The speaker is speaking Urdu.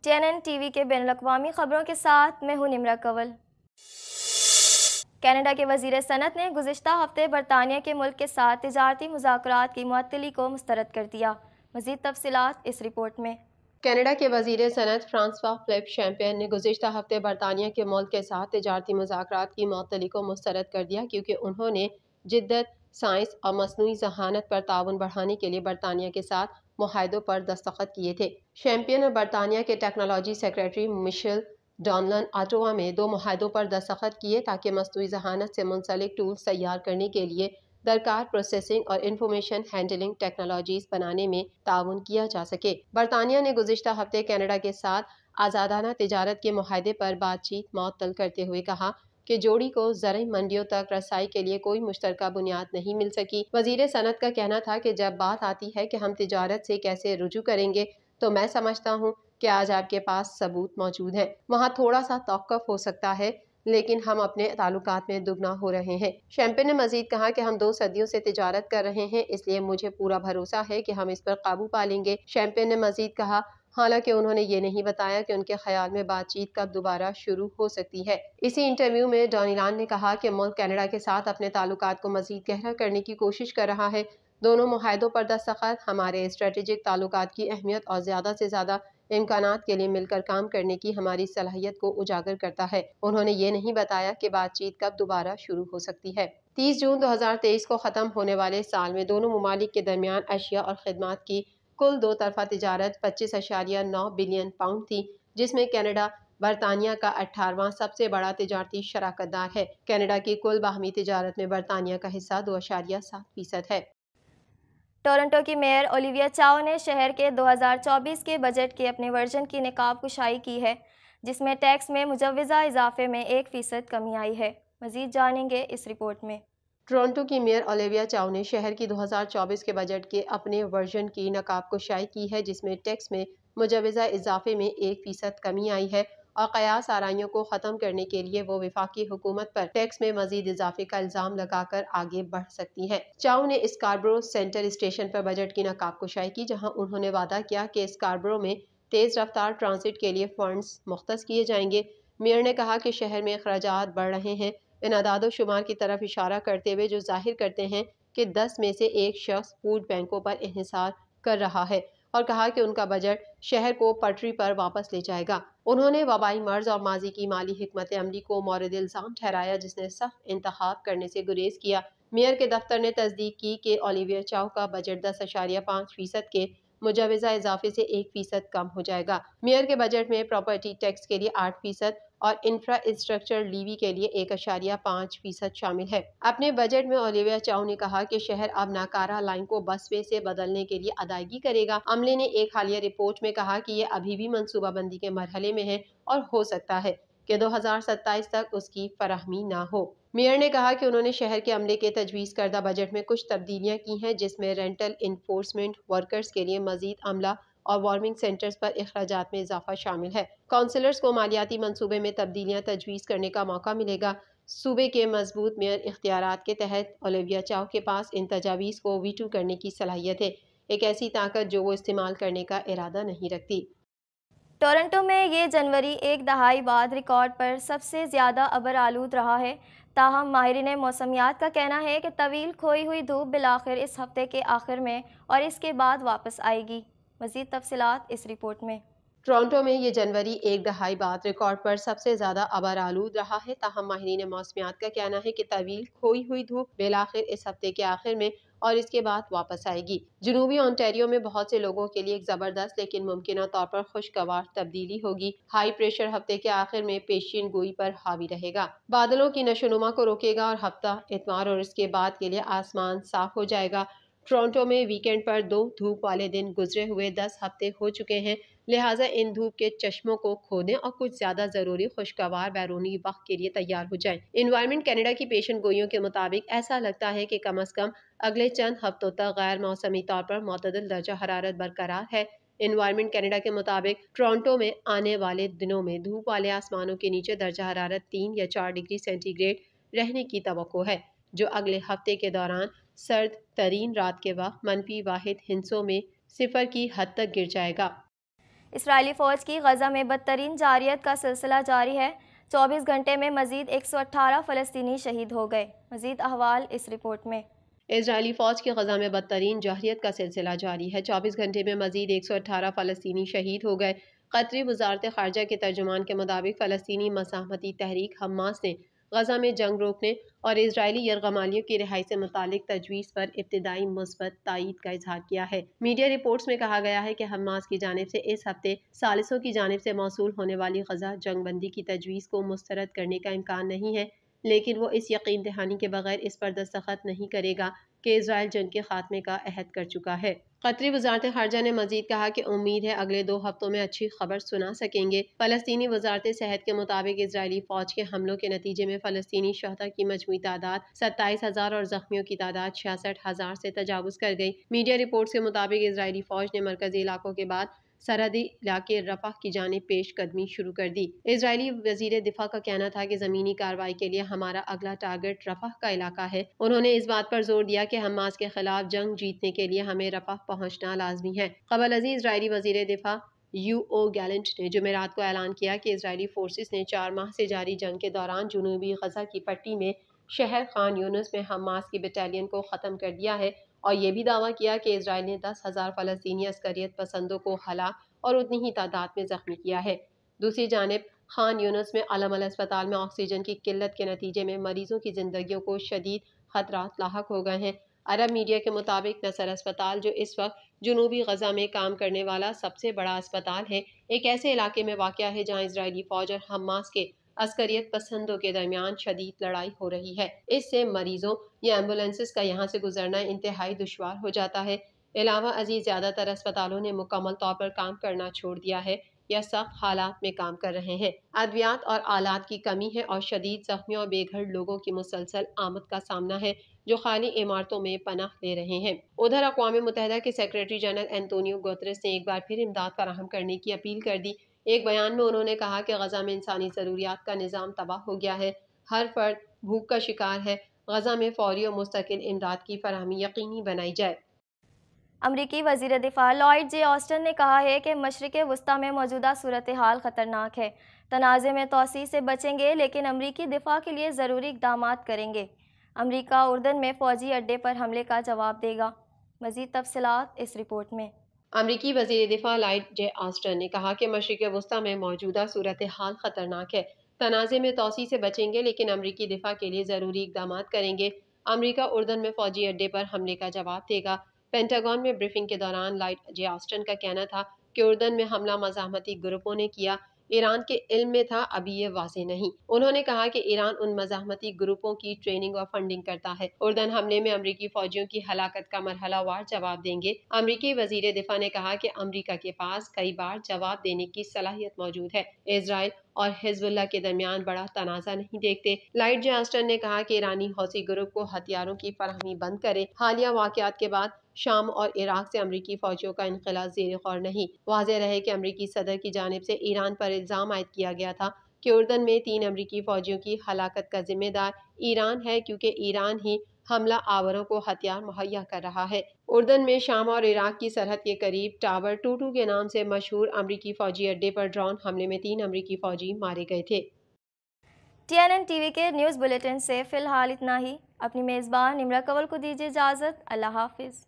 CNN TV کے بین الاقوامی خبروں کے ساتھ میں ہوں نمرہ کنول۔ کینیڈا کے وزیر صنعت نے گزشتہ ہفتے برطانیہ کے ملک کے ساتھ تجارتی مذاکرات کی معطلی کو مسترد کر دیا۔ مزید تفصیلات اس رپورٹ میں۔ کینیڈا کے وزیر صنعت فرانسوا فلپ شیمپین نے گزشتہ ہفتے برطانیہ کے ملک کے ساتھ تجارتی مذاکرات کی معطلی کو مسترد کر دیا کیونکہ انہوں نے جدت، سائنس اور مصنوعی ذہانت پر تعاون بڑھانے کے لیے برطانیہ کے ساتھ معاہدوں پر دستخط کیے تھے۔ شیمپین نے برطانیہ کے ٹیکنالوجی سیکریٹری مشیل ڈونلن آٹوا میں 2 معاہدوں پر دستخط کیے تاکہ مصنوعی ذہانت سے منسلک ٹولز تیار کرنے کے لیے درکار پروسیسنگ اور انفارمیشن ہینڈلنگ ٹیکنالوجیز بنانے میں تعاون کیا جا سکے۔ برطانیہ نے گزشتہ ہفتے کینیڈا کے ساتھ آزادانہ تجارت کے معاہدے پر بات چیت معطل کرتے ہوئے کہا کہ جوڑی کو زرعی منڈیوں تک رسائی کے لیے کوئی مشترکہ بنیاد نہیں مل سکی۔ وزیر صنعت کا کہنا تھا کہ جب بات آتی ہے کہ ہم تجارت سے کیسے رجوع کریں گے تو میں سمجھتا ہوں کہ آج آپ کے پاس ثبوت موجود ہیں۔ وہاں تھوڑا سا توقف ہو سکتا ہے لیکن ہم اپنے تعلقات میں دگنا ہو رہے ہیں۔ شیمپین نے مزید کہا کہ ہم 2 صدیوں سے تجارت کر رہے ہیں، اس لیے مجھے پورا بھروسہ ہے کہ ہم اس پر قابو پا لیں گے۔ شیمپین نے مزید کہا حالانکہ انہوں نے یہ نہیں بتایا کہ ان کے خیال میں بات چیت کب دوبارہ شروع ہو سکتی ہے۔ اسی انٹرویو میں ڈونیلان نے کہا کہ ملک کینیڈا کے ساتھ اپنے تعلقات کو مزید گہرا کرنے کی کوشش کر رہا ہے۔ دونوں معاہدوں پر دستخط ہمارے اسٹریٹجک تعلقات کی اہمیت اور زیادہ سے زیادہ امکانات کے لیے مل کر کام کرنے کی ہماری صلاحیت کو اجاگر کرتا ہے۔ انہوں نے یہ نہیں بتایا کہ بات چیت کب دوبارہ شروع ہو سکتی ہے۔ 30 جون 2023 کو ختم ہونے والے سال میں دونوں ممالک کے درمیان اشیاء اور خدمات کی کل 2 طرفہ تجارت 25.9 بلین پاؤنڈ تھی، جس میں کینیڈا برطانیہ کا 18واں سب سے بڑا تجارتی شراکت دار ہے۔ کینیڈا کی کل باہمی تجارت میں برطانیہ کا حصہ 2.7% ہے۔ ٹورنٹو کی میئر اولیویا چاؤ نے شہر کے 2024 کے بجٹ کے اپنے ورژن کی نقاب کشائی کی ہے، جس میں ٹیکس میں مجوزہ اضافے میں 1% کمی آئی ہے۔ مزید جانیں گے اس رپورٹ میں۔ ٹورنٹو کی میئر اولیویا چاؤ نے شہر کی 2024 کے بجٹ کے اپنے ورژن کی نقاب کشائی کی ہے، جس میں ٹیکس میں مجوزہ اضافے میں 1% کمی آئی ہے اور قیاس آرائیوں کو ختم کرنے کے لیے وہ وفاقی حکومت پر ٹیکس میں مزید اضافے کا الزام لگا کر آگے بڑھ سکتی ہیں۔ چاؤ نے اسکاربرو سینٹر اسٹیشن پر بجٹ کی نقاب کشائی کی، جہاں انہوں نے وعدہ کیا کہ اسکاربرو میں تیز رفتار ٹرانزٹ کے لیے فنڈز مختص کیے جائیں گے۔ میئر نے کہا کہ شہر میں اخراجات بڑھ رہے ہیں، ان اعداد و شمار کی طرف اشارہ کرتے ہوئے جو ظاہر کرتے ہیں کہ 10 میں سے 1 شخص فوڈ بینکوں پر انحصار کر رہا ہے، اور کہا کہ ان کا بجٹ شہر کو پٹری پر واپس لے جائے گا۔ انہوں نے وبائی مرض اور ماضی کی مالی حکمت عملی کو مورد الزام ٹھہرایا جس نے سخت انتخاب کرنے سے گریز کیا۔ میئر کے دفتر نے تصدیق کی کہ اولیویا چاؤ کا بجٹ 10.5% کے مجوزہ اضافے سے 1% کم ہو جائے گا۔ میئر کے بجٹ میں پراپرٹی ٹیکس کے لیے 8% اور انفراسٹرکچر لیوی کے لیے 1.5% شامل ہے۔ اپنے بجٹ میں اولیویا چاؤ نے کہا کہ شہر اب ناکارہ لائن کو بس وے سے بدلنے کے لیے ادائیگی کرے گا۔ عملے نے ایک حالیہ رپورٹ میں کہا کہ یہ ابھی بھی منصوبہ بندی کے مرحلے میں ہے اور ہو سکتا ہے کہ 2027 تک اس کی فراہمی نہ ہو۔ میئر نے کہا کہ انہوں نے شہر کے عملے کے تجویز کردہ بجٹ میں کچھ تبدیلیاں کی ہیں، جس میں رینٹل انفورسمنٹ ورکرز کے لیے مزید عملہ اور وارمنگ سینٹرز پر اخراجات میں اضافہ شامل ہے۔ کونسلرز کو مالیاتی منصوبے میں تبدیلیاں تجویز کرنے کا موقع ملے گا۔ صوبے کے مضبوط میئر اختیارات کے تحت اولیویا چاؤ کے پاس ان تجاویز کو ویٹو کرنے کی صلاحیت ہے، ایک ایسی طاقت جو وہ استعمال کرنے کا ارادہ نہیں رکھتی۔ ٹورنٹو میں یہ جنوری ایک دہائی بعد ریکارڈ پر سب سے زیادہ ابر آلود رہا ہے، تاہم ماہرین موسمیات کا کہنا ہے کہ طویل کھوئی ہوئی دھوپ بالآخر اس ہفتے کے آخر میں اور اس کے بعد واپس آئے گی۔ مزید تفصیلات اس رپورٹ میں۔ ٹورنٹو میں یہ جنوری ایک دہائی بعد ریکارڈ پر سب سے زیادہ ابر آلود رہا ہے، تاہم ماہرین موسمیات کا کہنا ہے کہ طویل کھوئی ہوئی دھوپ بالآخر اس ہفتے کے آخر میں اور اس کے بعد واپس آئے گی۔ جنوبی اونٹاریو میں بہت سے لوگوں کے لیے ایک زبردست لیکن ممکنہ طور پر خوشگوار تبدیلی ہوگی۔ ہائی پریشر ہفتے کے آخر میں پیشین گوئی پر حاوی رہے گا، بادلوں کی نشوونما کو روکے گا اور ہفتہ اتوار اور اس کے بعد کے لیے آسمان صاف ہو جائے گا۔ ٹورنٹو میں ویکینڈ پر 2 دھوپ والے دن گزرے ہوئے 10 ہفتے ہو چکے ہیں، لہٰذا ان دھوپ کے چشموں کو کھو دیں اور کچھ زیادہ ضروری خوشگوار بیرونی وقت کے لیے تیار ہو جائیں۔ انوائرمنٹ کینیڈا کی پیشن گوئیوں کے مطابق ایسا لگتا ہے کہ کم از کم اگلے چند ہفتوں تک غیر موسمی طور پر معتدل درجہ حرارت برقرار ہے۔ انوائرمنٹ کینیڈا کے مطابق ٹورنٹو میں آنے والے دنوں میں دھوپ والے آسمانوں کے نیچے درجہ حرارت 3 یا 4 ڈگری سینٹی گریڈ رہنے کی توقع ہے، جو اگلے ہفتے کے دوران سرد ترین رات کے وقت -1 ہندسوں میں 0 کی حد تک گر جائے گا۔ اسرائیلی فوج کی غزہ میں بدترین جارحیت کا سلسلہ جاری ہے۔ 24 گھنٹے میں مزید 118 فلسطینی شہید ہو گئے۔ مزید احوال اس رپورٹ میں۔ اسرائیلی فوج کی غزہ میں بدترین جارحیت کا سلسلہ جاری ہے۔ 24 گھنٹے میں مزید 118 فلسطینی شہید ہو گئے۔ قطری وزارت خارجہ کے ترجمان کے مطابق فلسطینی مزاحمتی تحریک حماس نے غزہ میں جنگ روکنے اور اسرائیلی یرغمالیوں کی رہائی سے متعلق تجویز پر ابتدائی مثبت تائید کا اظہار کیا ہے۔ میڈیا رپورٹس میں کہا گیا ہے کہ حماس کی جانب سے اس ہفتے ثالثوں کی جانب سے موصول ہونے والی غزہ جنگ بندی کی تجویز کو مسترد کرنے کا امکان نہیں ہے، لیکن وہ اس یقین دہانی کے بغیر اس پر دستخط نہیں کرے گا کہ اسرائیل جنگ کے خاتمے کا عہد کر چکا ہے۔ قطری وزارت خارجہ نے مزید کہا کہ امید ہے اگلے 2 ہفتوں میں اچھی خبر سنا سکیں گے۔ فلسطینی وزارت صحت کے مطابق اسرائیلی فوج کے حملوں کے نتیجے میں فلسطینی شہداء کی مجموعی تعداد 27,000 اور زخمیوں کی تعداد 66,000 سے تجاوز کر گئی۔ میڈیا رپورٹس کے مطابق اسرائیلی فوج نے مرکزی علاقوں کے بعد سرحدی علاقے رفح کی جانب پیش قدمی شروع کر دی۔ اسرائیلی وزیر دفاع کا کہنا تھا کہ زمینی کارروائی کے لیے ہمارا اگلا ٹارگٹ رفح کا علاقہ ہے۔ انہوں نے اس بات پر زور دیا کہ حماس کے خلاف جنگ جیتنے کے لیے ہمیں رفح پہنچنا لازمی ہے۔ قبل ازیں اسرائیلی وزیر دفاع یو گیلنٹ نے جمعرات کو اعلان کیا کہ اسرائیلی فورسز نے 4 ماہ سے جاری جنگ کے دوران جنوبی غزہ کی پٹی میں شہر خان یونس میں حماس کی بٹالین کو ختم کر دیا ہے، اور یہ بھی دعویٰ کیا کہ اسرائیل نے 10,000 فلسطینی عسکریت پسندوں کو ہلاک اور اتنی ہی تعداد میں زخمی کیا ہے۔ دوسری جانب خان یونس میں علم الاسپتال میں آکسیجن کی قلت کے نتیجے میں مریضوں کی زندگیوں کو شدید خطرات لاحق ہو گئے ہیں۔ عرب میڈیا کے مطابق نصر اسپتال، جو اس وقت جنوبی غزہ میں کام کرنے والا سب سے بڑا اسپتال ہے، ایک ایسے علاقے میں واقع ہے جہاں اسرائیلی فوج اور حماس کے عسکریت پسندوں کے درمیان شدید لڑائی ہو رہی ہے۔ اس سے مریضوں یا ایمبولینسز کا یہاں سے گزرنا انتہائی دشوار ہو جاتا ہے۔ علاوہ ازیں زیادہ تر اسپتالوں نے مکمل طور پر کام کرنا چھوڑ دیا ہے یا سخت حالات میں کام کر رہے ہیں۔ ادویات اور آلات کی کمی ہے اور شدید زخمیوں اور بے گھر لوگوں کی مسلسل آمد کا سامنا ہے جو خالی عمارتوں میں پناہ لے رہے ہیں۔ ادھر اقوام متحدہ کے سیکریٹری جنرل اینٹونیو گوتریس نے ایک بار پھر امداد فراہم کرنے کی اپیل کر دی۔ ایک بیان میں انہوں نے کہا کہ غزہ میں انسانی ضروریات کا نظام تباہ ہو گیا ہے، ہر فرد بھوک کا شکار ہے، غزہ میں فوری اور مستقل امداد کی فراہمی یقینی بنائی جائے۔ امریکی وزیر دفاع لائیڈ جے آسٹن نے کہا ہے کہ مشرق وسطیٰ میں موجودہ صورتحال خطرناک ہے، تنازع میں توسیع سے بچیں گے لیکن امریکی دفاع کے لیے ضروری اقدامات کریں گے۔ امریکہ اردن میں فوجی اڈے پر حملے کا جواب دے گا۔ مزید تفصیلات اس رپورٹ میں۔ امریکی وزیر دفاع لائیڈ جے آسٹن نے کہا کہ مشرق وسطیٰ میں موجودہ صورتحال خطرناک ہے، تنازع میں توسیع سے بچیں گے لیکن امریکی دفاع کے لیے ضروری اقدامات کریں گے۔ امریکہ اردن میں فوجی اڈے پر حملے کا جواب دے گا۔ پینٹاگون میں بریفنگ کے دوران لائیڈ جے آسٹن کا کہنا تھا کہ اردن میں حملہ مزاحمتی گروپوں نے کیا، ایران کے علم میں تھا، ابھی یہ واضح نہیں۔ انہوں نے کہا کہ ایران ان مزاحمتی گروپوں کی ٹریننگ اور فنڈنگ کرتا ہے۔ اردن حملے میں امریکی فوجیوں کی ہلاکت کا مرحلہ وار جواب دیں گے۔ امریکی وزیر دفاع نے کہا کہ امریکہ کے پاس کئی بار جواب دینے کی صلاحیت موجود ہے۔ اسرائیل اور حزب اللہ کے درمیان بڑا تنازع نہیں دیکھتے۔ لائیڈ جے آسٹن نے کہا کہ ایرانی حوثی گروپ کو ہتھیاروں کی فراہمی بند کرے۔ حالیہ واقعات کے بعد شام اور عراق سے امریکی فوجیوں کا انخلاء زیر غور نہیں۔ واضح رہے کہ امریکی صدر کی جانب سے ایران پر الزام عائد کیا گیا تھا کہ اردن میں 3 امریکی فوجیوں کی ہلاکت کا ذمہ دار ایران ہے، کیونکہ ایران ہی حملہ آوروں کو ہتھیار مہیا کر رہا ہے۔ اردن میں شام اور عراق کی سرحد کے قریب ٹاور 22 کے نام سے مشہور امریکی فوجی اڈے پر ڈرون حملے میں 3 امریکی فوجی مارے گئے تھے۔ TNN TV کے نیوز بلیٹن سے فی الحال اتنا ہی۔ اپنی میزبان نمرہ کول کو دیجیے اجازت۔ اللہ حافظ۔